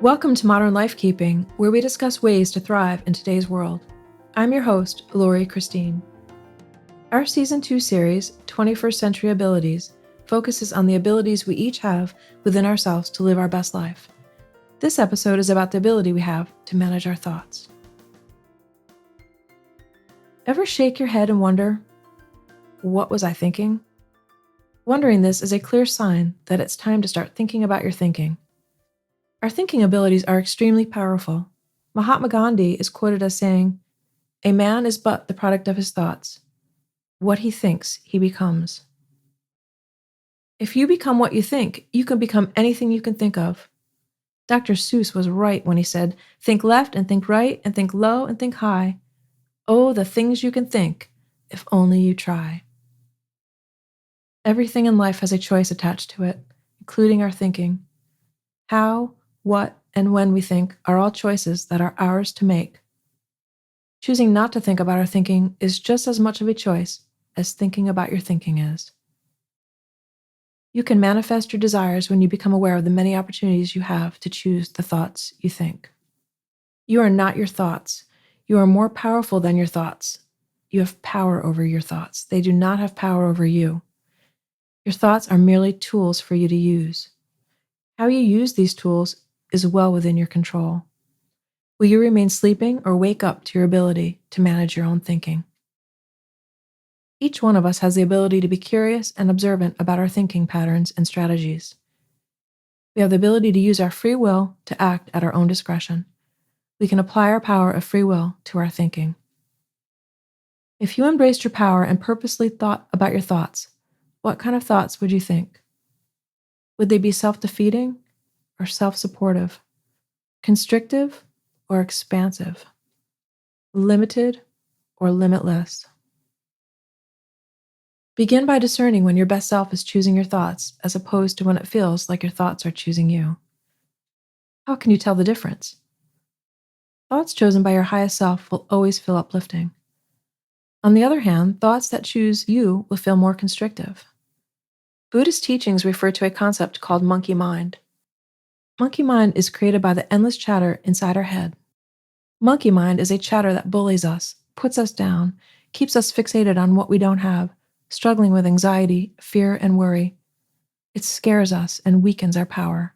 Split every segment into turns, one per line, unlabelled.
Welcome to Modern Lifekeeping, where we discuss ways to thrive in today's world. I'm your host, Lori Cristine. Our Season 2 series, 21st Century Abilities, focuses on the abilities we each have within ourselves to live our best life. This episode is about the ability we have to manage our thoughts. Ever shake your head and wonder, what was I thinking? Wondering this is a clear sign that it's time to start thinking about your thinking. Our thinking abilities are extremely powerful. Mahatma Gandhi is quoted as saying, "A man is but the product of his thoughts. What he thinks, he becomes." If you become what you think, you can become anything you can think of. Dr. Seuss was right when he said, "Think left and think right and think low and think high. Oh, the things you can think, if only you try." Everything in life has a choice attached to it, including our thinking. How, what, and when we think are all choices that are ours to make. Choosing not to think about our thinking is just as much of a choice as thinking about your thinking is. You can manifest your desires when you become aware of the many opportunities you have to choose the thoughts you think. You are not your thoughts. You are more powerful than your thoughts. You have power over your thoughts. They do not have power over you. Your thoughts are merely tools for you to use. How you use these tools is well within your control. Will you remain sleeping or wake up to your ability to manage your own thinking? Each one of us has the ability to be curious and observant about our thinking patterns and strategies. We have the ability to use our free will to act at our own discretion. We can apply our power of free will to our thinking. If you embraced your power and purposely thought about your thoughts, what kind of thoughts would you think? Would they be self-defeating or self-supportive? Constrictive or expansive? Limited or limitless? Begin by discerning when your best self is choosing your thoughts as opposed to when it feels like your thoughts are choosing you. How can you tell the difference? Thoughts chosen by your highest self will always feel uplifting. On the other hand, thoughts that choose you will feel more constrictive. Buddhist teachings refer to a concept called monkey mind. Monkey mind is created by the endless chatter inside our head. Monkey mind is a chatter that bullies us, puts us down, keeps us fixated on what we don't have, struggling with anxiety, fear, and worry. It scares us and weakens our power.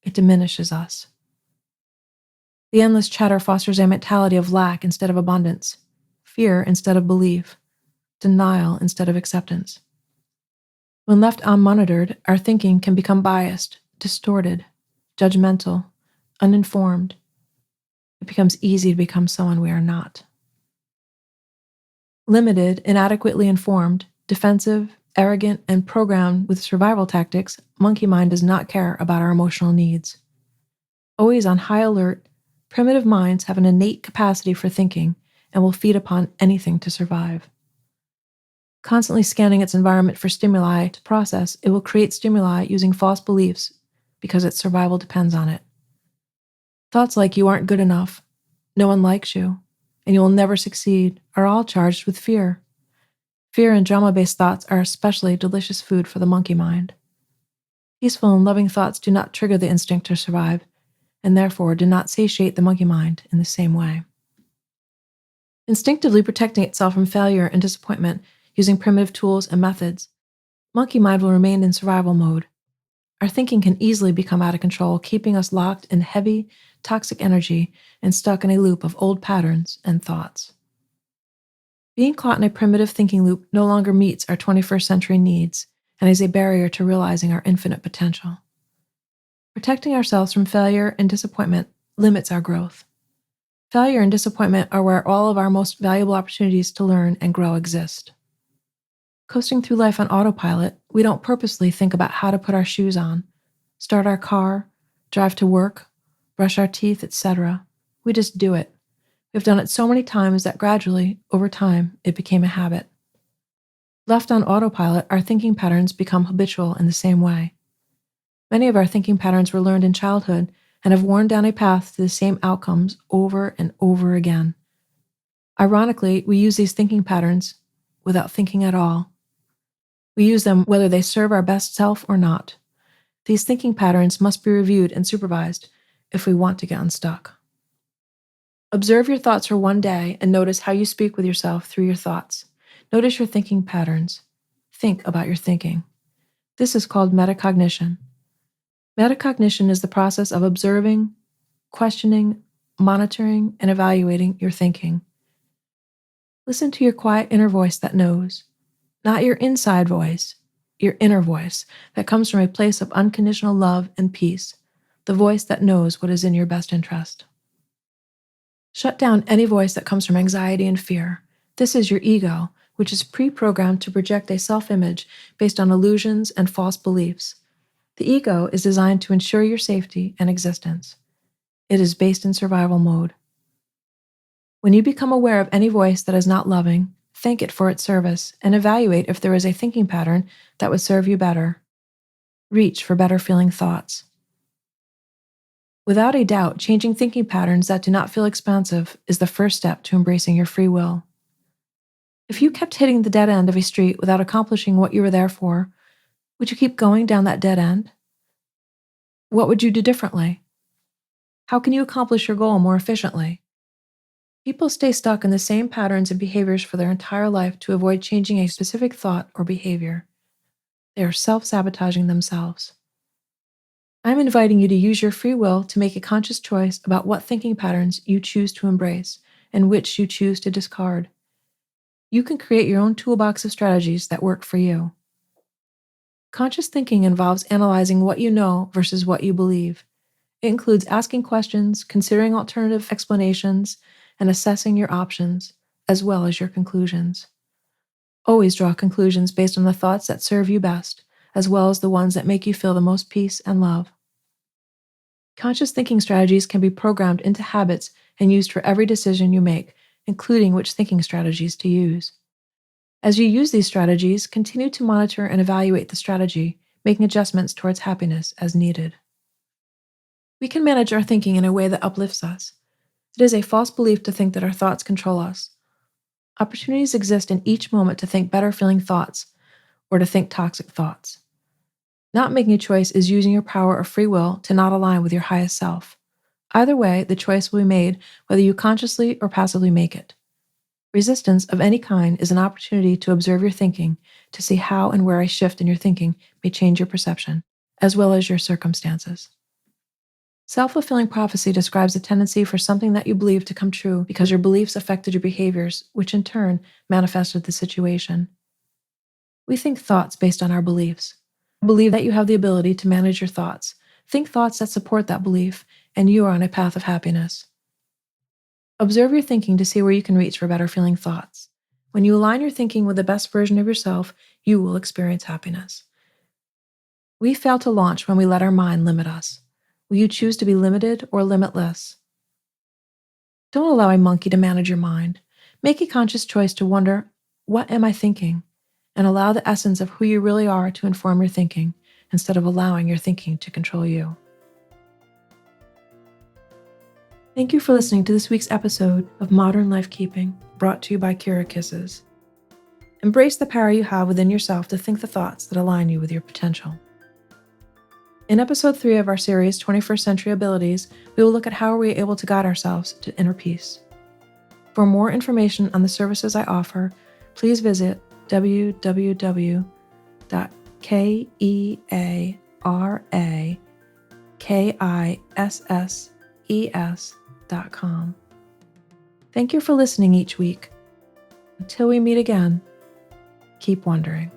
It diminishes us. The endless chatter fosters a mentality of lack instead of abundance, fear instead of belief, denial instead of acceptance. When left unmonitored, our thinking can become biased, distorted, judgmental, uninformed. It becomes easy to become someone we are not. Limited, inadequately informed, defensive, arrogant, and programmed with survival tactics, monkey mind does not care about our emotional needs. Always on high alert, primitive minds have an innate capacity for thinking and will feed upon anything to survive. Constantly scanning its environment for stimuli to process, it will create stimuli using false beliefs because its survival depends on it. Thoughts like "you aren't good enough," "no one likes you," and "you will never succeed" are all charged with fear. Fear and drama-based thoughts are especially delicious food for the monkey mind. Peaceful and loving thoughts do not trigger the instinct to survive, and therefore do not satiate the monkey mind in the same way. Instinctively protecting itself from failure and disappointment using primitive tools and methods, monkey mind will remain in survival mode. Our thinking can easily become out of control, keeping us locked in heavy, toxic energy and stuck in a loop of old patterns and thoughts. Being caught in a primitive thinking loop no longer meets our 21st century needs and is a barrier to realizing our infinite potential. Protecting ourselves from failure and disappointment limits our growth. Failure and disappointment are where all of our most valuable opportunities to learn and grow exist. Coasting through life on autopilot, we don't purposely think about how to put our shoes on, start our car, drive to work, brush our teeth, etc. We just do it. We've done it so many times that gradually, over time, it became a habit. Left on autopilot, our thinking patterns become habitual in the same way. Many of our thinking patterns were learned in childhood and have worn down a path to the same outcomes over and over again. Ironically, we use these thinking patterns without thinking at all. We use them whether they serve our best self or not. These thinking patterns must be reviewed and supervised if we want to get unstuck. Observe your thoughts for one day and notice how you speak with yourself through your thoughts. Notice your thinking patterns. Think about your thinking. This is called metacognition. Metacognition is the process of observing, questioning, monitoring, and evaluating your thinking. Listen to your quiet inner voice that knows, not your inside voice, your inner voice that comes from a place of unconditional love and peace, the voice that knows what is in your best interest. Shut down any voice that comes from anxiety and fear. This is your ego, which is pre-programmed to project a self-image based on illusions and false beliefs. The ego is designed to ensure your safety and existence. It is based in survival mode. When you become aware of any voice that is not loving, thank it for its service and evaluate if there is a thinking pattern that would serve you better. Reach for better feeling thoughts. Without a doubt, changing thinking patterns that do not feel expansive is the first step to embracing your free will. If you kept hitting the dead end of a street without accomplishing what you were there for, would you keep going down that dead end? What would you do differently? How can you accomplish your goal more efficiently? People stay stuck in the same patterns and behaviors for their entire life to avoid changing a specific thought or behavior. They are self-sabotaging themselves. I'm inviting you to use your free will to make a conscious choice about what thinking patterns you choose to embrace and which you choose to discard. You can create your own toolbox of strategies that work for you. Conscious thinking involves analyzing what you know versus what you believe. It includes asking questions, considering alternative explanations, and assessing your options, as well as your conclusions. Always draw conclusions based on the thoughts that serve you best, as well as the ones that make you feel the most peace and love. Conscious thinking strategies can be programmed into habits and used for every decision you make, including which thinking strategies to use. As you use these strategies, continue to monitor and evaluate the strategy, making adjustments towards happiness as needed. We can manage our thinking in a way that uplifts us. It is a false belief to think that our thoughts control us. Opportunities exist in each moment to think better feeling thoughts or to think toxic thoughts. Not making a choice is using your power or free will to not align with your highest self. Either way, the choice will be made whether you consciously or passively make it. Resistance of any kind is an opportunity to observe your thinking, to see how and where a shift in your thinking may change your perception, as well as your circumstances. Self-fulfilling prophecy describes the tendency for something that you believe to come true because your beliefs affected your behaviors, which in turn manifested the situation. We think thoughts based on our beliefs. Believe that you have the ability to manage your thoughts. Think thoughts that support that belief, and you are on a path of happiness. Observe your thinking to see where you can reach for better feeling thoughts. When you align your thinking with the best version of yourself, you will experience happiness. We fail to launch when we let our mind limit us. Will you choose to be limited or limitless? Don't allow a monkey to manage your mind. Make a conscious choice to wonder, what am I thinking? And allow the essence of who you really are to inform your thinking, instead of allowing your thinking to control you. Thank you for listening to this week's episode of Modern Life Keeping, brought to you by Kira Kisses. Embrace the power you have within yourself to think the thoughts that align you with your potential. In episode 3 of our series, 21st Century Abilities, we will look at how we are able to guide ourselves to inner peace. For more information on the services I offer, please visit www.kearakisses.com. Thank you for listening each week. Until we meet again, keep wondering.